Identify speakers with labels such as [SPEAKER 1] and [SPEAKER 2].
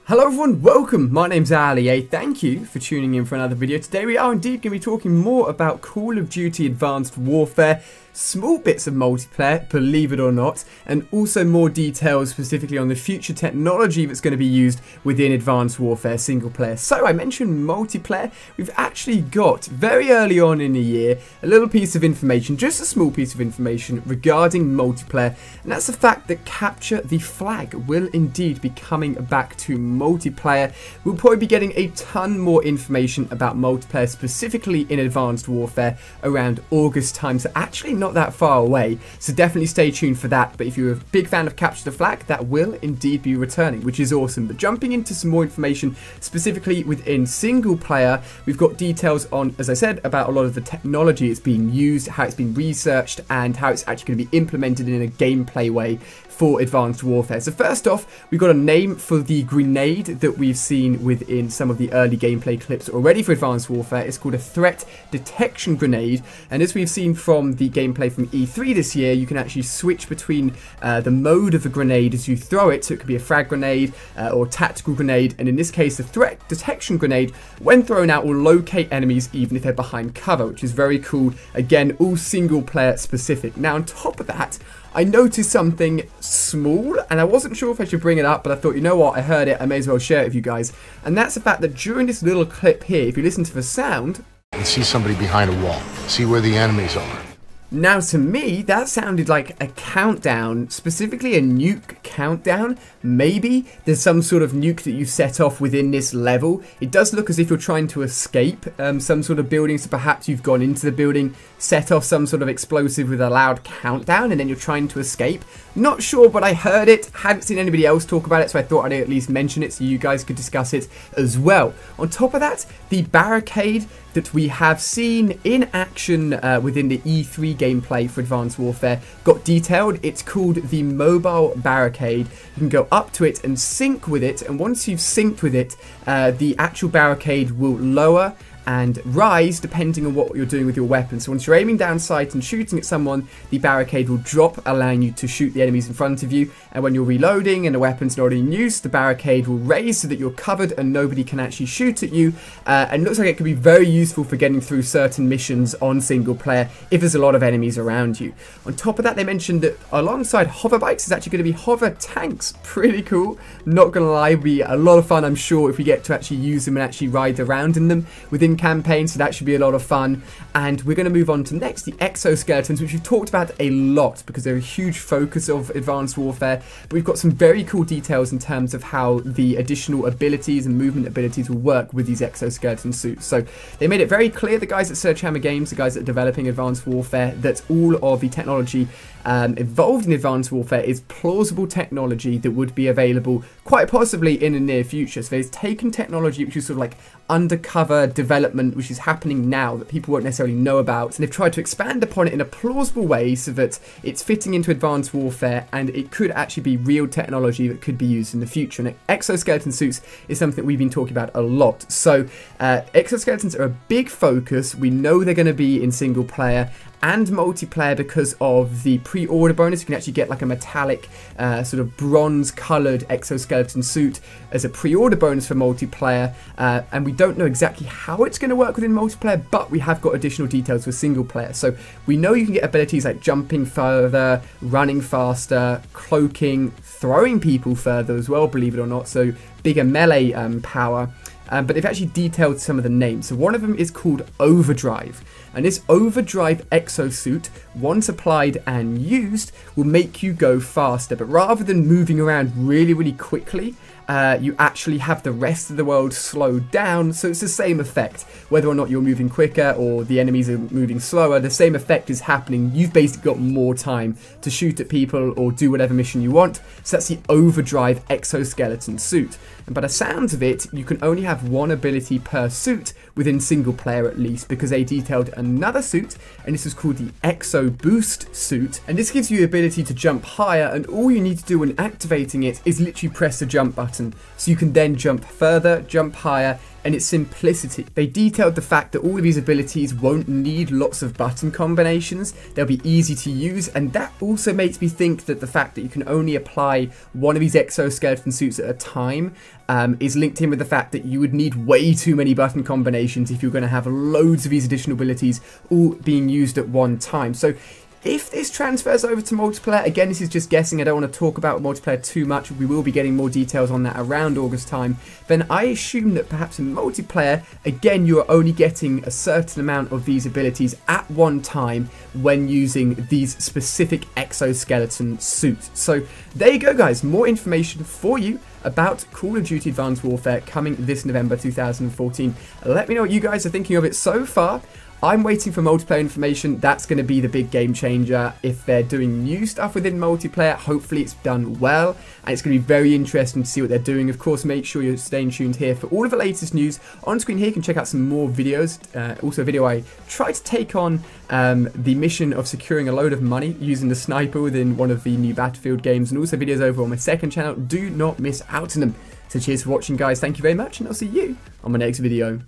[SPEAKER 1] Hello everyone, welcome, my name's Ali, thank you for tuning in for another video. Today we are indeed going to be talking more about Call of Duty Advanced Warfare, small bits of multiplayer, believe it or not, and also more details specifically on the future technology that's going to be used within Advanced Warfare single player. So I mentioned multiplayer, we've actually got very early on in the year a little piece of information, just a small piece of information regarding multiplayer, and that's the fact that Capture the Flag will indeed be coming back to multiplayer. We'll probably be getting a ton more information about multiplayer specifically in Advanced Warfare around August time, so actually not that far away, so definitely stay tuned for that. But if you're a big fan of Capture the Flag, that will indeed be returning, which is awesome. But jumping into some more information specifically within single player, we've got details on, as I said, about a lot of the technology it's being used, how it's been researched, and how it's actually going to be implemented in a gameplay way for Advanced Warfare. So first off, we've got a name for the grenade that we've seen within some of the early gameplay clips already for Advanced Warfare. It's called a threat detection grenade, and as we've seen from the gameplay from E3 this year, you can actually switch between the mode of a grenade as you throw it, so it could be a frag grenade or tactical grenade, and in this case the threat detection grenade, when thrown out, will locate enemies even if they're behind cover, which is very cool. Again, all single player specific. Now on top of that, I noticed something small, and I wasn't sure if I should bring it up, but I thought, you know what, I heard it, I may as well share it with you guys. And that's the fact that during this little clip here, if you listen to the sound,
[SPEAKER 2] and see somebody behind a wall, see where the enemies are.
[SPEAKER 1] Now to me, that sounded like a countdown, specifically a nuke countdown. Maybe there's some sort of nuke that you set off within this level. It does look as if you're trying to escape some sort of building, so perhaps you've gone into the building, set off some sort of explosive with a loud countdown, and then you're trying to escape. Not sure, but I heard it, hadn't seen anybody else talk about it, so I thought I'd at least mention it so you guys could discuss it as well. On top of that, the barricade that we have seen in action within the E3 gameplay for Advanced Warfare got detailed. It's called the mobile barricade. You can go up to it and sync with it, and once you've synced with it, the actual barricade will lower and rise depending on what you're doing with your weapon. So once you're aiming down sight and shooting at someone, the barricade will drop, allowing you to shoot the enemies in front of you, and when you're reloading and the weapon's not in use, the barricade will raise so that you're covered and nobody can actually shoot at you, and looks like it could be very useful for getting through certain missions on single player if there's a lot of enemies around you. On top of that, they mentioned that alongside hover bikes is actually going to be hover tanks. Pretty cool, not gonna lie, it'll be a lot of fun, I'm sure, if we get to actually use them and actually ride around in them within campaign, so that should be a lot of fun. And we're going to move on to next, the exoskeletons, which we've talked about a lot because they're a huge focus of Advanced Warfare, but we've got some very cool details in terms of how the additional abilities and movement abilities will work with these exoskeleton suits. So they made it very clear, the guys at Sledgehammer Games, the guys that are developing Advanced Warfare, that all of the technology involved in Advanced Warfare is plausible technology that would be available quite possibly in the near future. So they've taken technology which is sort of like undercover development, which is happening now that people won't necessarily know about, and they've tried to expand upon it in a plausible way so that it's fitting into Advanced Warfare and it could actually be real technology that could be used in the future. And exoskeleton suits is something we've been talking about a lot. So exoskeletons are a big focus. We know they're going to be in single player and multiplayer because of the pre-order bonus. You can actually get like a metallic sort of bronze coloured exoskeleton suit as a pre-order bonus for multiplayer, and we don't know exactly how it's going to work within multiplayer, but we have got additional details for single player. So we know you can get abilities like jumping further, running faster, cloaking, throwing people further as well, believe it or not, so bigger melee power. But they've actually detailed some of the names. So one of them is called Overdrive. And this Overdrive exosuit, once applied and used, will make you go faster. But rather than moving around really, really quickly, you actually have the rest of the world slowed down, so it's the same effect. Whether or not you're moving quicker or the enemies are moving slower, the same effect is happening. You've basically got more time to shoot at people or do whatever mission you want. So that's the Overdrive exoskeleton suit. And by the sounds of it, you can only have one ability per suit within single player at least, because they detailed another suit, and this is called the Exo Boost suit. And this gives you the ability to jump higher, and all you need to do when activating it is literally press the jump button. So you can then jump further, jump higher, and its simplicity. They detailed the fact that all of these abilities won't need lots of button combinations, they'll be easy to use, and that also makes me think that the fact that you can only apply one of these exoskeleton suits at a time is linked in with the fact that you would need way too many button combinations if you're going to have loads of these additional abilities all being used at one time. So if this transfers over to multiplayer, again, this is just guessing, I don't want to talk about multiplayer too much, we will be getting more details on that around August time, then I assume that perhaps in multiplayer, again, you are only getting a certain amount of these abilities at one time when using these specific exoskeleton suits. So there you go, guys, more information for you about Call of Duty Advanced Warfare coming this November 2014. Let me know what you guys are thinking of it so far. I'm waiting for multiplayer information. That's going to be the big game changer. If they're doing new stuff within multiplayer, hopefully it's done well, and it's going to be very interesting to see what they're doing. Of course, make sure you're staying tuned here for all of the latest news. On screen here, you can check out some more videos. Also a video I tried to take on the mission of securing a load of money using the sniper within one of the new Battlefield games, and also videos over on my second channel. Do not miss out on them. So cheers for watching, guys. Thank you very much, and I'll see you on my next video.